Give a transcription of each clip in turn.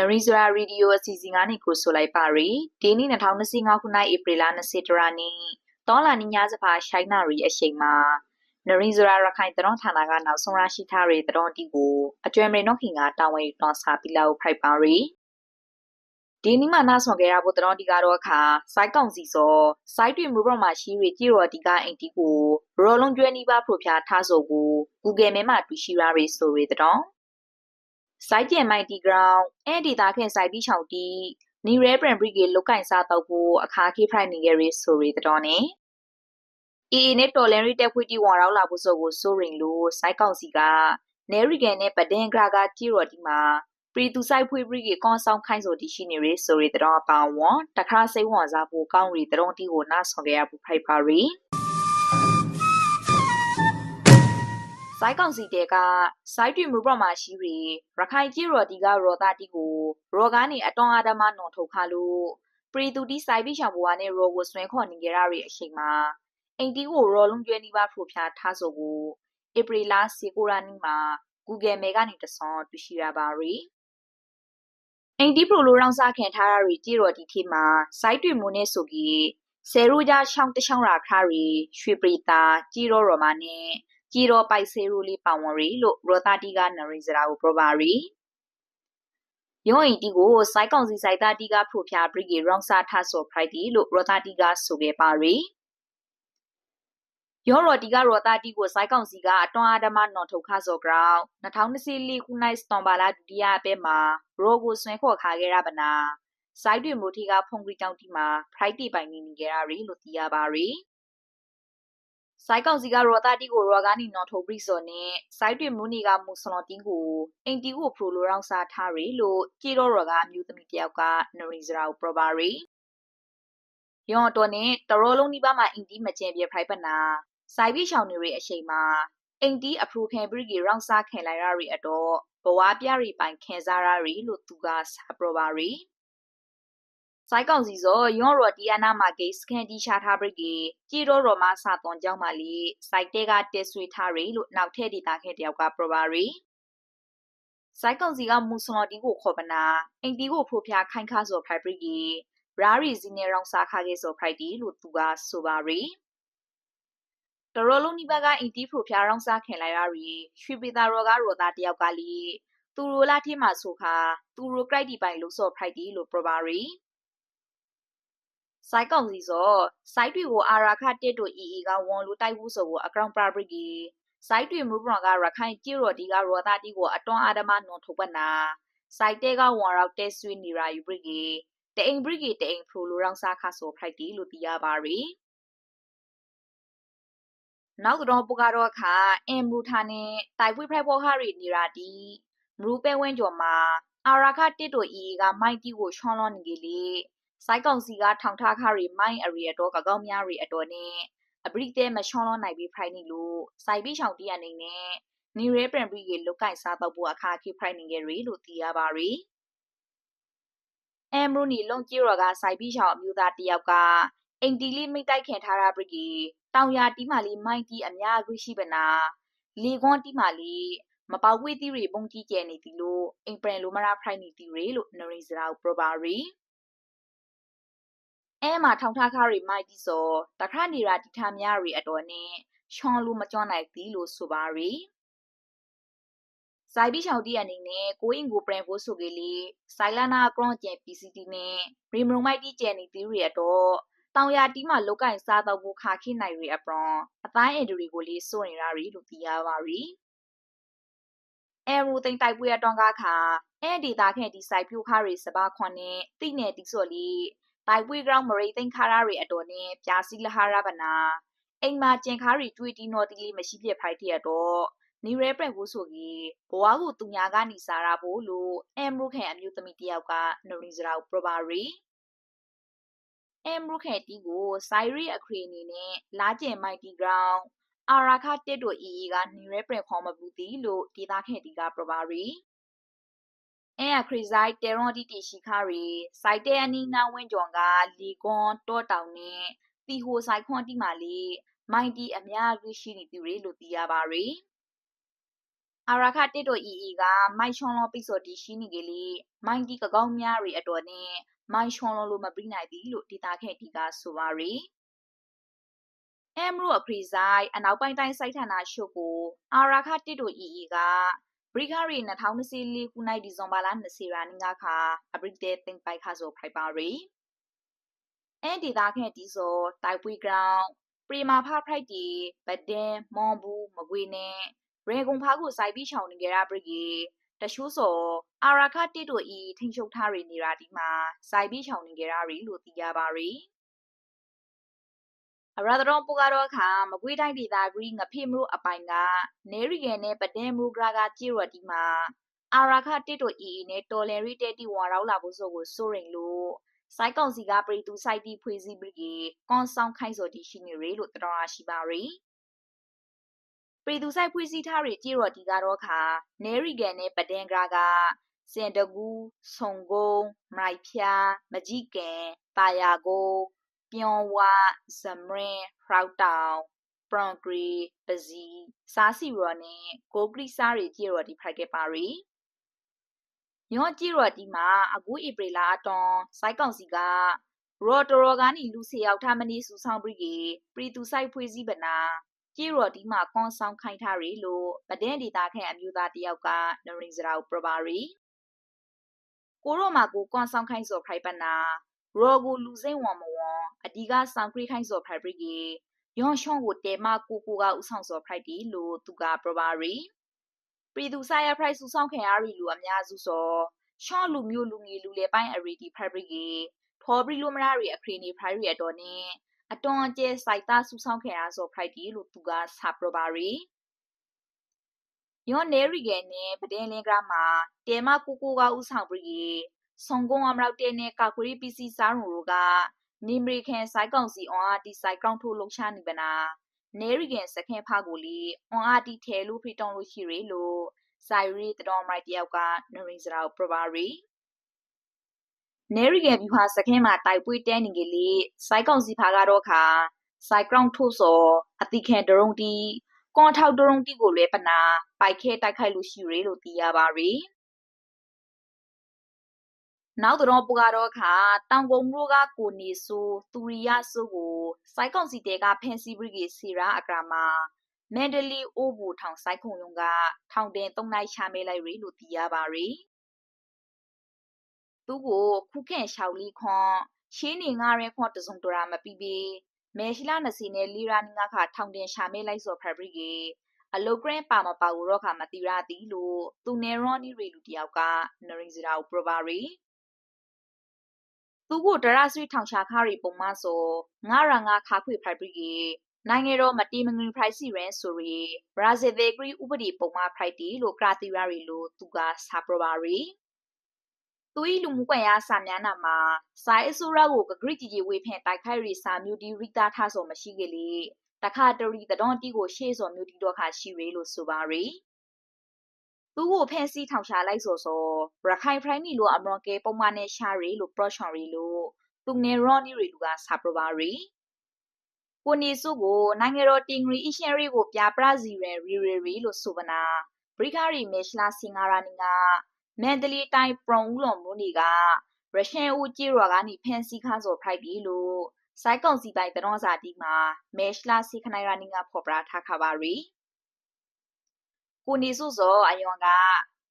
Narizora Radio အစီအစဉ်ကနေကိုဆိုလိုက်ပါရီဒီနေ့2025ခုနှစ်ဧပြီလ20ရက်နေ့တောလာနီညာစဖာရှိုင်းနာရီအချိန်မှာ Narizora ရခိုင်တရုံဌာနကနောက်ဆုံးရရှိထားတဲ့တရုံတီကိုအကျွမ်းမင်းနှုတ်ခင်ကတာဝန်ယူတော်စာပြီးလောက်ဖိုက်ပါရီဒီနေ့မှနားဆွန်ခဲ့ရဖို့တရုံတီကတော့အခါစိုက်ကောင်စီစောစိုက်တွေမူပေါ်မှာရှိရကြည်ရော်တီကအင်တီကိုရော်လုံးကျွဲနီးပါးဖရိုဖျားထားဆိုကို Google မဲမှာတွေ့ရှိရရီဆိုရီတရုံစိုက်ကျင်မိုက်တီဂရောင်းအဲ့ဒီသားခင်စိုက်ပြီးချောင်းတီနီရဲပရန်ဘရီကေလုတ်ကင်စားတော့ဖို့အခါခိဖိုင်နေရရီဆိုရီတော်နေအေနဲ့တော်လန်ရီတက်ခွေတီဝန်ရောက်လာဖို့ဆိုကိုဆိုရင်လို့စိုက်ကောင်စီကနဲရီကန်နဲ့ပဒင်ဂရာကတီရော်ဒီမှာပရီတူဆိုင်ဖွေးဘရီကေကွန်ဆောင်ခိုင်းဆိုတီရှိနေရီဆိုရီတော်အပောင်းဝန်တခါစိတ်ဝန်စားဖို့ကောင်းရီတော်တီကိုနားဆောင်ခဲ့ရဖို့ဖိုက်ပါရီစိုက်ကောင်စီတဲကစိုက်တွေမူပေါ်မှာရှိရီရခိုင်ကြီးရော်ဒီကရော်သားတီကိုရော်ကနေအတွန်းအာဒမနွန်ထုတ်ခါလို့ပရီတူတီစိုက်ပြီးချောင်ဘွားနဲ့ရော်ကိုဆွဲခေါ်နေကြရရီအချိန်မှာအင်တီကိုရော်လုံးကျွဲနီးပါးဖရိုဖျားထားဆိုကိုဧပြီလ19ရက်နေ့မှာ Google မဲကနေတဆွန်တွေ့ရှိရပါရီအင်တီပရိုလိုရောင်းစားခင်ထားရရီကြီးရော်ဒီခေမှာစိုက်တွေမူနဲ့ဆိုကြီးဆယ်ရိုးကြရှောင်းတရှောင်းရာခါရီရွှေပရီတာကြီးရော်မာနဲ့ကြီးရောပိုက်ဆေရူလီပောင်ဝရီလို့ရောတာတီကနရီစရာကိုပရပါရီယောအင်တီကိုစိုက်ကောင်စီစိုက်တာတီကဖရိုဖျားဘရီဂီရောင်းစားထားဆိုဖရိုက်တီလို့ရောတာတီကဆိုခဲ့ပါရီယောရောတီကရောတာတီကိုစိုက်ကောင်စီကအတွန်းအာဒမနော်ထုတ်ခါဆိုကြောင်း2024ခုနှစ်စတန်ဘာလာဒုတိယအပဲမှာရောကိုဆွဲခေါ်ခါခဲ့ရပါနာစိုက်တွေမိုတီကဖုန်ဂရီတောင်တီမှာဖရိုက်တီပိုင်နေနေကြရရီလို့သိရပါရီစိုက်ကောင်စီကရောတာတီကိုရောကနေနော်ထုတ်ပြီးစောနဲ့စိုက်တွေမူနီကမူဆလော်တင်းကိုအင်တီကိုဖရိုလိုရောင်းစားထားရီလို့ကြည်တော့ရောကအမျိုးသမီးတယောက်ကနရီစရာကိုပရပါရီယောတော်နဲ့တရောလုံးဒီပါမှာအင်တီမကျင်ပြဖိုက်ပနာစိုက်ပြီးချောင်းနေရီအချိန်မှာအင်တီအဖရိုခဲဘရီဂီရောင်းစားခင်လိုက်ရရီအတော့ဘဝပြရီပိုင်ခင်စားရရီလို့သူကစာပရပါရီစိုက်ကောင်စီစောယောရော်တီယာနာမာဂိတ်စကန်တီရှာထားဘရီဂီကြည်တော့ရောမစာသွန်ကြောင်းပါလီစိုက်တဲကတက်ဆွေထားရီလို့နောက်ထည့်ဒေတာခဲတယောက်ကပရပါရီစိုက်ကောင်စီကမူဆလော်တီကိုခေါ်ပနာအင်တီကိုဖရိုဖျားခိုင်ခါစောဖိုက်ဘရီဂီရာရီစီနေရောင်းစားခါခဲ့စောဖိုက်တီလို့သူကဆိုပါရီတရောလုံးနိဘကအင်တီဖရိုဖျားရောင်းစားခင်လိုက်ရရီရွှေပေတာရောကရောသားတယောက်ကလီသူရိုလာတီမှာဆိုခါသူရိုကရိုက်တီပိုင်လို့စောဖိုက်တီလို့ပရပါရီစိုက်ကောင်စီစောစိုက်တွေကိုအာရာခတက်တို့ကဝန်လူတိုက်ဘူးဆိုကိုအကောင့်ပရဘရီဂီစိုက်တွေမူဘရကရခိုင်ကြည်ရော်ဒီကရောသားတီကိုအတွန်းအာဒမနွန်ထုတ်ပနာစိုက်တဲကဝန်ရောက်တက်ဆွေးနေရာယူဘရီဂီတအိမ်ဘရီဂီတအိမ်ဖရိုလိုရောင်းစားခါဆိုဖိုက်တီလို့သိရပါရီနောက်တော့ပုကတော့အခါအင်မူထာနဲ့တိုင်ပွေဖိုက်ပေါ်ဟာရီနေရာတီမရူပဲဝင်းကျော်မှာအာရာခတက်တို့ကမိုက်တီကိုချွန်လွန်နေကြလေစိုက်ကောင်စီကထောင်ထားခါရီမိုင်းအရီအတော်ကကောင်းများရီအတော်နဲ့အပရိတဲမချွန်လွန်နိုင်ပြီးဖိုင်နေလို့စိုက်ပြီးချောင်တီးအနေနဲ့နီရဲပရန်ဘရီကေလုတ်ကင်စားတော့ဖို့အခါခိဖိုင်နေကြရီလို့သိရပါရီအမ်ရူနီလုံကြီးရော်ကစိုက်ပြီးချောင်အမျိုးသားတယောက်ကအင်တီလီမိတိုက်ခင်ထားတာဘရီကေတောင်ယာတီးမာလီမိုင်းတီအများကြီးရှိပနာလီကွန်တီးမာလီမပေါဝေးတီရီပုံကြီးကျဲနေတီလို့အင်ပရန်လိုမရာဖိုင်နေတီရီလို့နရီစရာပရပါရီအဲမှာထောင်ထားခါရီမိုက်တီဆိုတခါနေရာတီထားများရီအတော်နဲ့ချွန်လူမကျွမ်းနိုင်တီလို့ဆိုပါရီစိုက်ပြီးချောင်တီအနေနဲ့ကိုအင်ကိုပရန်ဖို့ဆိုကေလီစိုင်လာနာကရွန်ကျဲ PCT နဲ့ရီမရုံမိုက်တီကျဲနေတီရီအတော်တောင်ယာတီးမှာလုတ်ကင်စားတော့ဖို့ခါခိနိုင်ရီအပရွန်အတိုင်းအင်ဒရီကိုလေးစိုးနေရရီလို့သိရပါရီအဲရူသိန်တိုက်ပွေအတောင်ကခါအဲဒေတာခဲဒီစိုက်ပြိုခါရီစပါခွန်နဲ့တိနေတီဆိုလီတိုက်ပွေ ground မရိသိန်ခါရရီအတော်နဲ့ပြာစီလဟာရပနာအိမ်မှာကျင်ခါရီကျွေးတီနော်တီလေးမရှိပြဖိုက်တဲ့တော့နီရဲပရန်ဘူးဆိုကြီးဘဝကိုသူညာကနေစားရဖို့လို့အမ်ရူခဲအမျိုးသမီးတယောက်ကနရီစရာပရပါရီအမ်ရူခဲတီကိုစိုင်ရီအခရီအနေနဲ့လာကျင်မိုက်တီ ground အာရာခတက်တို့ကနီရဲပရန်ခေါ်မဘူးတီလို့ဒေတာခဲတီကပရပါရီအဲအခရီဇိုက်တေရွန်တီတီရှိခါရီစိုက်တဲအနီနာဝင်းကျော်ကလီကွန်တောတောင်နဲ့တီဟိုဆိုင်ခွန်တီမာလီမိုင်းတီအများကြီးရှိနေသူတွေလို့သိရပါရီ အာရခတစ်တို့ကမိုင်ချွန်လောပိစော်တီရှိနေကလေးမိုင်ဒီကကောင်းများရီအတော်နဲ့မိုင်ချွန်လောလိုမပြိနိုင်သည်လို့ဒေတာခဲ့တီကဆိုပါရီအဲမရိုအခရီဆိုင်အနောက်ပိုင်းတိုင်းစိုက်ဌာနရှုပ်ကိုအာရခတစ်တို့ကဘရိခရီ2024ခုနှစ်ဒီဇင်ဘာလ20ရက်နေ့ကခါအပရိတဲတင်ပိုက်ခါဆိုဖိုက်ပါရီအဲဒေတာခဲ့တီဆိုတိုက်ပွေဂရောင်းပရီမာဖာဖိုက်တီဗဒင်မွန်ဘူးမကွေနဲ့ရေကုံဖားကိုစိုက်ပြီးချောင်းနေကြရပရိတချို့ဆိုအာရခတစ်တို့ထိန်ချုပ်ထားရနေရာဒီမှာစိုက်ပြီးချောင်းနေကြရရီလို့သိရပါရီအရဒရုံပူကတော့ခါမကွေးတိုင်းဒေသဂရီငဖေမလို့အပိုင်ကနေရီကဲနဲ့ပဒဲမူဂရာကကြည့်ရဒီမှာအာရခတစ်တို့နဲ့တော်လယ်ရီတဲတီဝါရောက်လာဖို့ဆိုကိုစိုးရင်လို့စိုက်ကောင်စီကပရိတူစိုက်တီဖွေးစည်းပြီးကွန်ဆောင်ခိုင်းစော်တီရှိနေရလို့တော်ရရှိပါရီပရိတူစိုက်ဖွေးစည်းထားရကြည့်ရဒီကတော့ခါနေရီကဲနဲ့ပဒဲဂရာကစင်တကူဆုံကုန်းမိုက်ဖျားမကြီးကဲတာယာကိုပြောင်းဝဇမရင်ဖရောက်တောင်ပရွန်ဂရီပစီစားစီရော်နဲ့ကိုဂရီစားရီကြည့်ရဒီဖိုက်ခဲ့ပါရီညောကြည့်ရဒီမှာအခုဧပြီလအတွန်စိုက်ကောင်စီကရော်တော်ကနေလူစီရောက်ထားမနေစုဆောင်ပြီးပရီတူစိုက်ဖွေးစည်းပနာကြည့်ရဒီမှာကွန်ဆောင်ခိုင်းထားရီလို့ဗဒဲဒေတာခဲအမျိုးသားတယောက်ကနရင်စရာပရပါရီကိုရောမှာကိုကွန်ဆောင်ခိုင်းစော်ဖိုက်ပနာရောကိုလူစိမ့်ဝံမဝံအဒီကဆောင်ခရီခိုင်းစော်ဖိုက်ပြီးယောင်ရှောင်းကိုတဲမကိုကဥဆောင်စော်ဖိုက်တီလို့သူကပရပါရီပရီသူဆိုင်ရဖရိုက်စုဆောင်ခင်အားရီလူအများစုစောရှောင်းလူမျိုးလူငယ်လူလေပိုင်းအရီတီဖိုက်ပြီးဖော်ဘရီလိုမရာရီအခရီနေဖိုက်ရီအတော်နဲ့အတော်အကျဲစိုက်သားစုဆောင်ခင်အားစော်ဖိုက်တီလို့သူကစာပရပါရီယောနေရီကဲနဲ့ပဒင်းလင်းကရမှာတဲမကိုကဥဆောင်ပြီးဆုံကုန်းအမရောက်တဲနဲ့ကာကွေးပစ္စည်းစားရုံတို့ကနိမရီခင်စိုက်ကောင်စီအွန်အားတီစိုက်ကောင်ထိုးလှုပ်ရှားနေပနာနေရီကန်စခင်ဖာကိုလီအွန်အားတီထဲလို့ဖိတောင်းလို့ရှိရလို့စိုက်ရီတတော်မိုက်တယောက်ကနရင်စရာပရပါရီနေရီကန်ဗျူဟာစခင်မှာတိုက်ပွေးတဲနေကလေးစိုက်ကောင်စီဖာကတော့ခါစိုက်ကောင်ထိုးစောအတိခဲဒရုံတီကွန်ထောက်ဒရုံတီကိုလွဲပနာပိုက်ခဲတိုက်ခိုက်လို့ရှိရလို့သိရပါရီနောက်တော့ပူကတော့ခါတောင်ကုန်းရိုးကကိုနေဆိုသူရီယာဆိုကိုစိုက်ကောင်စီတဲကဖန်စီဘရီစီရာအကရာမှာမန်ဒလီအိုဘူထောင်စိုက်ခုံယုံကထောင်တင်၃နိုင်ချမဲလိုက်ရီလို့သိရပါရီသူကိုခုခန့်ရှောက်လီခွန်ရှင်းနေငါရဲခွန်တစုံတရာမပြီးပြီးမဲရှိလာ20နဲ့လီရာနီငါခါထောင်တင်ရှာမဲလိုက်စော်ဖက်ဘရီအလုတ်ဂရန်ပါမပါကိုတော့ခါမတိရသည်လို့သူနေရော်နီရီလူတယောက်ကနရင်စရာကိုပရပါရီသူကိုဒရဆွေထောင်ရှာခါရီပုံမဆိုငါရငါခါခွေဖရိုက်ပြီးနိုင်ငံတော်မတီမငင်ဖရိုက်စီရန်ဆိုရီဘရာဇီဒေဂရီဥပဒေပုံမဖရိုက်တီလို့ကရာတီရာရီလို့သူကစာပရပါရီသူဤလူမှုကွန်ရက်စာမျက်နှာမှာစိုင်းအစိုးရကိုဂရိကြီးဝေဖန်တိုက်ခိုက်ရီစာမျိုးဒီရိတာထဆိုမရှိကလေးတခါတရီတတော်တီကိုရှေ့စော်မျိုးဒီတော့ခါရှိရီလို့ဆိုပါရီသူကိုဖန်စီထောင်ရှာလိုက်ဆိုရခိုင်ဖရိုင်းနီလိုအမရွန်ကေပုံမနဲ့ရှာရီလို့ပရော့ချွန်ရီလို့သူနေရော်နီရီလူကစာပရပါရီကိုနေစုကိုနိုင်ငံတော်တင်ဂရီအရှင်ရီကိုပြပရစီရန်ရီလို့ဆိုပနာဘရိခရီမေရှလာစင်ငါရာနီကမန်ဒလီတိုင်းပရုံဦးလွန်မူနီကရရှန်ဦးကြေးရွာကနေဖန်စီခါစော်ဖိုက်ပြီးလို့စိုက်ကောင်စီပိုင်တတော်စာတီမှာမေရှလာစီခနိုင်ရာနီကဖော်ပရာထားခါပါရီကိုနေစုစောအယွန်က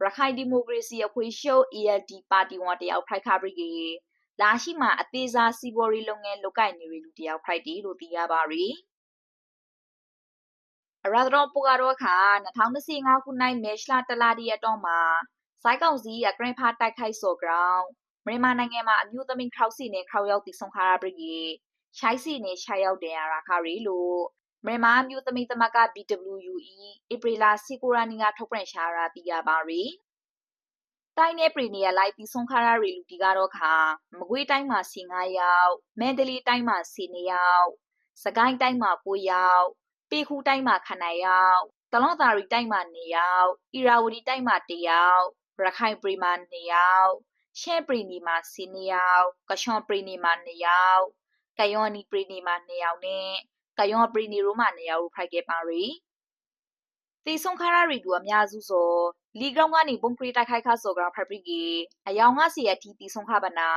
ရခိုင်ဒီမိုကရေစီအဖွဲ့ချုပ် ELD ပါတီဝန်တယောက်ဖိုက်ခါပရီလာရှိမှာအသေးစားစီဘော်ရီလုပ်ငန်းလုပ်ကိုင်နေလူတယောက်ဖိုက်တီလို့သိရပါရီအရဒရောပူကတော့ခါ2025ခုနှစ်မေရှလာတလာဒီအတော့မှာစိုက်ကောင်စီအဂရန်ဖာတိုက်ခိုက်စော်ကောင်မြန်မာနိုင်ငံမှာအမျိုးသမီးခေါက်စီနဲ့ခေါက်ရောက်တည်ဆုံခါရပရီရှိုက်စီနဲ့ရှိုက်ရောက်တဲ့ရာခါရီလို့မြန်မာမျိုးသမီးသမက BWUE ဧပြီလ19ရက်နေ့ကထုတ်ပြန်ရှာရာသိရပါရီတိုင်းနယ်ပရီနီယာလိုက်ပြီးဆုံးခါရရီလူတီကတော့ခါမကွေးတိုင်းမှာ15ယောက်မန္တလေးတိုင်းမှာ12ယောက်စကိုင်းတိုင်းမှာ9ယောက်ပေခူးတိုင်းမှာ9ယောက်တလောသာရီတိုင်းမှာ2ယောက်ဣရာဝတီတိုင်းမှာ1ယောက်ရခိုင်ပရီမှာ2ယောက်ရှမ်းပရီနီမှာ12ယောက်ကချွန်ပရီနီမှာ2ယောက်ကယောနီပရီနီမှာ2ယောက်နဲ့ကယောပရီနီရိုမှာ2ယောက်ဖိုက်ခဲ့ပါရီ တေဆုံးခါရရီတူအများစုဆိုလီဂရောင်းကနေပုံခရီတိုက်ခိုက်ခါဆိုကဖက်ပရီကီအယောင်ငါစီအတီတီဆုံးခပါနာ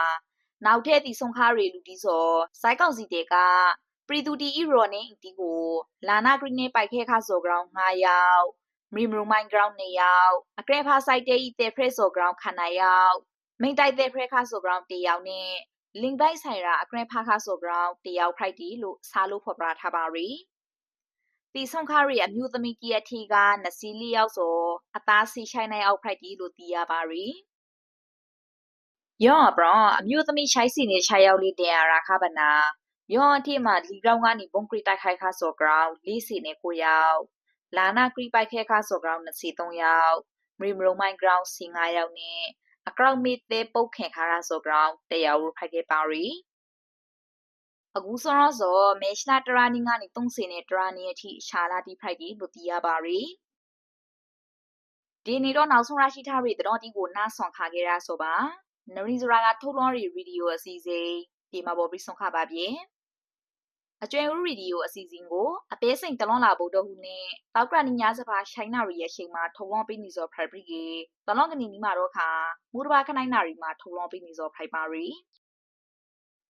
နောက်ထဲတီဆုံးခါရီလူတီဆိုစိုက်ကောက်စီတဲကပရီတူတီအီရိုနေအတီကိုလာနာဂရီနေပိုက်ခဲခါဆိုကရောင်း9ယောက်မီမရူမိုင်းဂရောင်း2ယောက်အကဲဖာစိုက်တဲဤတဲဖရက်ဆိုကရောင်းခ9ယောက်မိန်တိုက်တဲဖရက်ခါဆိုကရောင်း1ယောက်နဲ့လင်တိုက်ဆိုင်ရာအကဲဖာခါဆိုကရောင်း1ယောက်ဖိုက်တီလို့စားလို့ဖော်ပြထားပါရီတီဆုံးခါရီအမျိုးသမီးကြီးအထီကနစီလီယောက်ဆိုအသားစီရှိုင်းနိုင်အောက်ဖိုက်တီလို့သိရပါရီယောဘရအမျိုးသမီးရှိုင်းစီနေ6ယောက်လေးတင်ရတာခါပနာယောအထိမှာလီကောင်ကနေဘုံခရီတိုက်ခိုက်ခါဆိုကရောင်း4စီနေ9ယောက်လာနာခရီပိုက်ခဲခါဆိုကရောင်း2စီ3ယောက်မရီမရုံမိုင်းဂရောင်းစီ5ယောက်နဲ့အကောက်မီသေးပုတ်ခင်ခါရဆိုကရောင်း1ယောက်ရဖိုက်ခဲပါရီအခုဆိုတော့မေရှလာတရာနီကနေ3စီနေတရာနီအထိရှာလာတီဖိုက်တီလို့သိရပါရီဒီနေ့တော့နောက်ဆုံးရရှိထားပြီးတော့ဒီကိုနားဆွန်ခါခဲ့ရဆိုပါနရီဇရာကထုတ်လွှင့်ရီဗီဒီယိုအစီအစဉ်ဒီမှာပေါ်ပြီးဆုံးခပါပြီအကျွဲဦးဗီဒီယိုအစီအစဉ်ကိုအပေးစိန်တလွန်လာဖို့တော့ဟုနဲ့တောက်ကရနီညာစပါရှိုင်းနာရီရဲ့ချိန်မှာထုတ်လွှင့်ပေးနေစောဖရိုက်ပရီကေတလွန်ကနေနီမှာတော့ခါမူတဘာခနိုင်နာရီမှာထုတ်လွှင့်ပေးနေစောဖရိုက်ပါရီ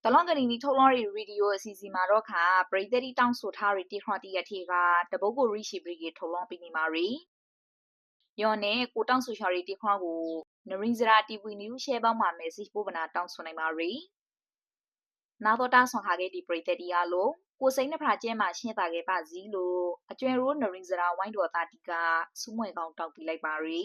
တလွန်ကနေနီထုတ်လွှင့်ရီဗီဒီယိုအစီအစဉ်မှာတော့ခါပရိသတ်တီတောင်းဆိုထားရီတီခရတီရထေကတပုတ်ကိုရီရှိပရီကေထုတ်လွှင့်ပေးနေမှာရီယောနဲ့ကိုတောင်းဆိုရှာရီတီခွားကိုနရီဇရာတီဗီနျူးရှဲပေါင်းမှာမယ်စီပို့ပနာတောင်းဆိုနိုင်ပါရီနောက်တော့တားဆွန်ခါခဲ့ဒီပရိသတ်တီအားလို့ကိုစိန်နှဖရာကျဲမှာရှင်းတာခဲ့ပါစီလို့အကျွဲရိုးနရီဇရာဝိုင်းတော်တာတီကစူးမွေကောင်းတောက်ပြလိုက်ပါရီ